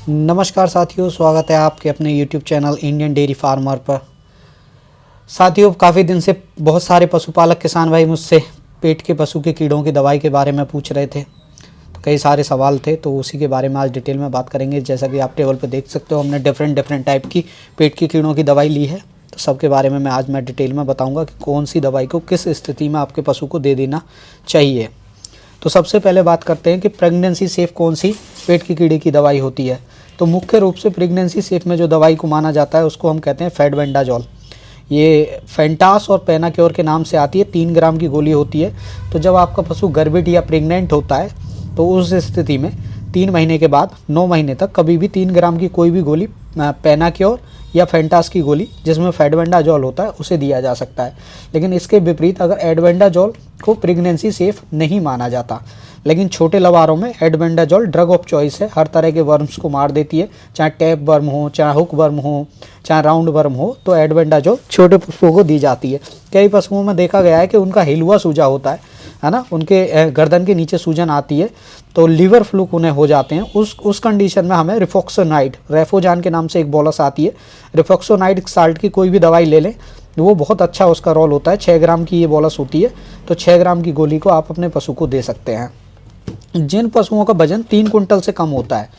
नमस्कार साथियों, स्वागत है आपके अपने YouTube channel Indian dairy farmer पर। साथियों, काफ़ी दिन से बहुत सारे पशुपालक किसान भाई मुझसे पेट के पशु के कीड़ों की दवाई के बारे में पूछ रहे थे। तो कई सारे सवाल थे, तो उसी के बारे में आज डिटेल में बात करेंगे। जैसा कि आप टेबल पर देख सकते हो, हमने डिफरेंट टाइप की पेट के कीड़ों की दवाई ली है। तो सबके बारे में आज मैं डिटेल में बताऊँगा कि कौन सी दवाई को किस स्थिति में आपके पशु को दे देना चाहिए। तो सबसे पहले बात करते हैं कि प्रेगनेंसी सेफ कौन सी पेट की कीड़े की दवाई होती है। तो मुख्य रूप से प्रेगनेंसी सेफ में जो दवाई को माना जाता है उसको हम कहते हैं फेडबेंडाजोल। ये फेंटास और पेनाक्योर के नाम से आती है। 3 ग्राम की गोली होती है। तो जब आपका पशु गर्भित या प्रेग्नेंट होता है तो उस स्थिति में 3 महीने के बाद 9 महीने तक कभी भी 3 ग्राम की कोई भी गोली पेनाक्योर या फेंटास की गोली जिसमें फेडबेंडाजोल होता है उसे दिया जा सकता है। लेकिन इसके विपरीत अगर एडबेंडाजोल को प्रेगनेंसी सेफ नहीं माना जाता, लेकिन छोटे लवारों में एडबेंडाजोल ड्रग ऑफ चॉइस है। हर तरह के वर्म्स को मार देती है, चाहे टैप वर्म हो, चाहे हुक वर्म हो, चाहे राउंड वर्म हो। तो एडबेंडाजोल छोटे पशुओं को दी जाती है। कई पशुओं में देखा गया है कि उनका हिलुआ सूजा होता है ना, उनके गर्दन के नीचे सूजन आती है, तो लीवर फ्लूक उन्हें हो जाते हैं। उस कंडीशन में हमें रिफॉक्सोनाइड, रेफोजान के नाम से एक बोलस आती है, रिफॉक्सोनाइड साल्ट की कोई भी दवाई ले लें, वो बहुत अच्छा उसका रोल होता है। 6 ग्राम की ये बोलस होती है, तो 6 ग्राम की गोली को आप अपने पशु को दे सकते हैं। जिन पशुओं का वजन 3 कुंटल से कम होता है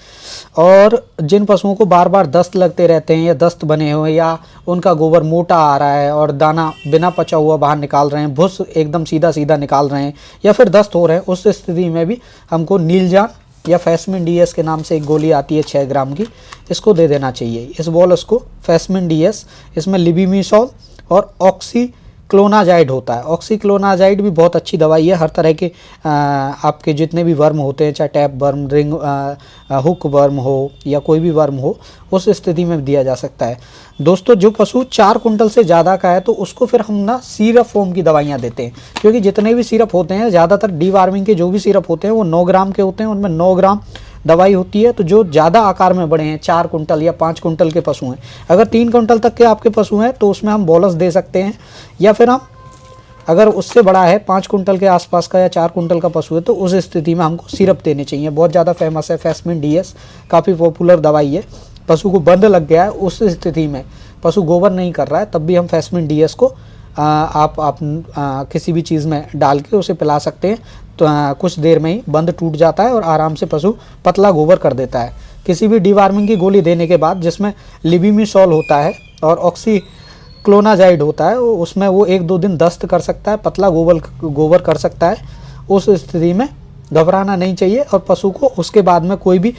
और जिन पशुओं को बार बार दस्त लगते रहते हैं या दस्त बने हुए या उनका गोबर मोटा आ रहा है और दाना बिना पचा हुआ बाहर निकाल रहे हैं, भुस एकदम सीधा सीधा निकाल रहे हैं या फिर दस्त हो रहे हैं, उस स्थिति में भी हमको नीलजान या फैसमिन डीएस के नाम से एक गोली आती है 6 ग्राम की, इसको दे देना चाहिए। इस बोलस को फैसमिन डीएस, इसमें लिबिमिसोल और ऑक्सीक्लोनाजाइड होता है। ऑक्सीक्लोनाजाइड भी बहुत अच्छी दवाई है। हर तरह के आपके जितने भी वर्म होते हैं, चाहे tap worm, ring hook worm हो या कोई भी वर्म हो, उस स्थिति में दिया जा सकता है। दोस्तों, जो पशु 4 कुंटल से ज़्यादा का है तो उसको फिर हम ना सिरप फॉर्म की दवाइयाँ देते हैं, क्योंकि जितने भी सिरप होते हैं, ज़्यादातर डीवार्मिंग के जो भी सिरप होते हैं वो 9 ग्राम के होते हैं, उनमें 9 ग्राम दवाई होती है। तो जो ज़्यादा आकार में बड़े हैं, 4 कुंटल या 5 कुंटल के पशु हैं, अगर 3 कुंटल तक के आपके पशु हैं तो उसमें हम बोलस दे सकते हैं। या फिर हम अगर उससे बड़ा है, 5 कुंटल के आसपास का या 4 कुंटल का पशु है, तो उस स्थिति में हमको सिरप देने चाहिए। बहुत ज़्यादा फेमस है फैसमिन डीएस, काफ़ी पॉपुलर दवाई है। पशु को बंद लग गया है, उस स्थिति में पशु गोबर नहीं कर रहा है, तब भी हम फैसमिन डीएस को आप किसी भी चीज़ में डाल के उसे पिला सकते हैं। तो कुछ देर में ही बंद टूट जाता है और आराम से पशु पतला गोबर कर देता है। किसी भी डिवार्मिंग की गोली देने के बाद जिसमें लिबिमिसोल होता है और ऑक्सीक्लोनाजाइड होता है, उसमें वो 1-2 दिन दस्त कर सकता है, पतला गोबर कर सकता है। उस स्थिति में घबराना नहीं चाहिए और पशु को उसके बाद में कोई भी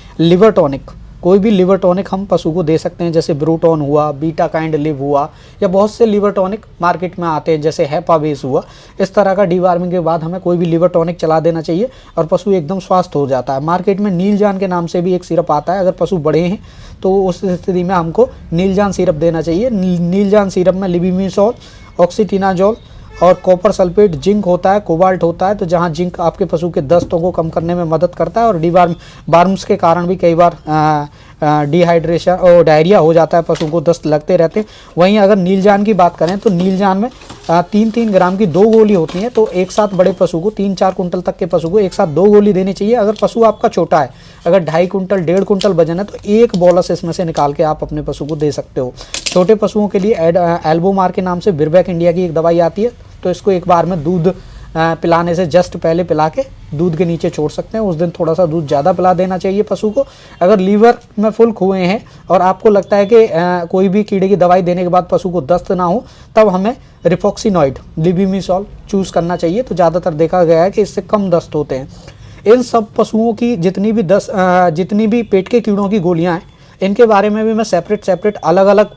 लिवर टॉनिक हम पशु को दे सकते हैं, जैसे ब्रूटॉन हुआ, बीटा काइंड लिव हुआ, या बहुत से लिवर टॉनिक मार्केट में आते हैं, जैसे हेपावेस हुआ। इस तरह का डिवार्मिंग के बाद हमें कोई भी लिवर टॉनिक चला देना चाहिए और पशु एकदम स्वस्थ हो जाता है। मार्केट में नीलजान के नाम से भी एक सिरप आता है। अगर पशु बड़े हैं तो उस स्थिति में हमको नीलजान सिरप देना चाहिए। नीलजान सिरप में लिबिमिसोल, ऑक्सीटिनाजोल और कॉपर सल्फेट, जिंक होता है, कोबाल्ट होता है। तो जहाँ जिंक आपके पशु के दस्तों को कम करने में मदद करता है और बार्म्स के कारण भी कई बार डिहाइड्रेशन और डायरिया हो जाता है, पशु को दस्त लगते रहते हैं। वहीं अगर नीलजान की बात करें तो नीलजान में 3-3 ग्राम की 2 गोली होती हैं। तो एक साथ बड़े पशु को, 3-4 कुंटल तक के पशु को एक साथ 2 गोली देनी चाहिए। अगर पशु आपका छोटा है, अगर 2.5 कुंटल 1.5 कुंटल वजन है, तो एक बोलस इसमें से निकाल के आप अपने पशु को दे सकते हो। छोटे पशुओं के लिए एल्बोमार के नाम से बिरबैक इंडिया की एक दवाई आती है। तो इसको एक बार में दूध पिलाने से जस्ट पहले पिला के दूध के नीचे छोड़ सकते हैं। उस दिन थोड़ा सा दूध ज़्यादा पिला देना चाहिए पशु को। अगर लीवर में फुल हुए हैं और आपको लगता है कि कोई भी कीड़े की दवाई देने के बाद पशु को दस्त ना हो, तब हमें रिफॉक्सिनॉइड, लिबिमिसोल चूज़ करना चाहिए। तो ज़्यादातर देखा गया है कि इससे कम दस्त होते हैं। इन सब पशुओं की जितनी भी पेट के कीड़ों की गोलियाँ हैं, इनके बारे में भी मैं सेपरेट अलग अलग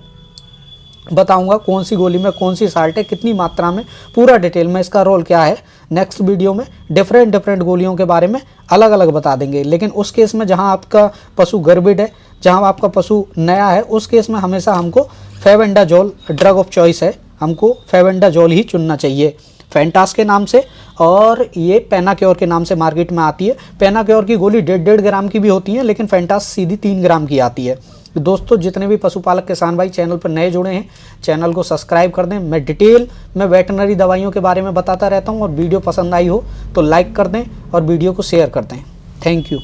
बताऊंगा। कौन सी गोली में कौन सी साल्ट है, कितनी मात्रा में, पूरा डिटेल में इसका रोल क्या है। नेक्स्ट वीडियो में डिफरेंट गोलियों के बारे में अलग अलग बता देंगे। लेकिन उस केस में जहां आपका पशु गर्भित है, जहां आपका पशु नया है, उस केस में हमेशा हमको फेबेंडाजोल ड्रग ऑफ चॉइस है, हमको फेबेंडाजोल ही चुनना चाहिए। फेंटास के नाम से और ये पेनाक्योर के नाम से मार्केट में आती है। पेनाक्योर की गोली 1.5 ग्राम की भी होती है, लेकिन फेंटास सीधी 3 ग्राम की आती है। दोस्तों, जितने भी पशुपालक किसान भाई चैनल पर नए जुड़े हैं, चैनल को सब्सक्राइब कर दें। मैं डिटेल में वेटनरी दवाइयों के बारे में बताता रहता हूं और वीडियो पसंद आई हो तो लाइक कर दें और वीडियो को शेयर कर दें। Thank you.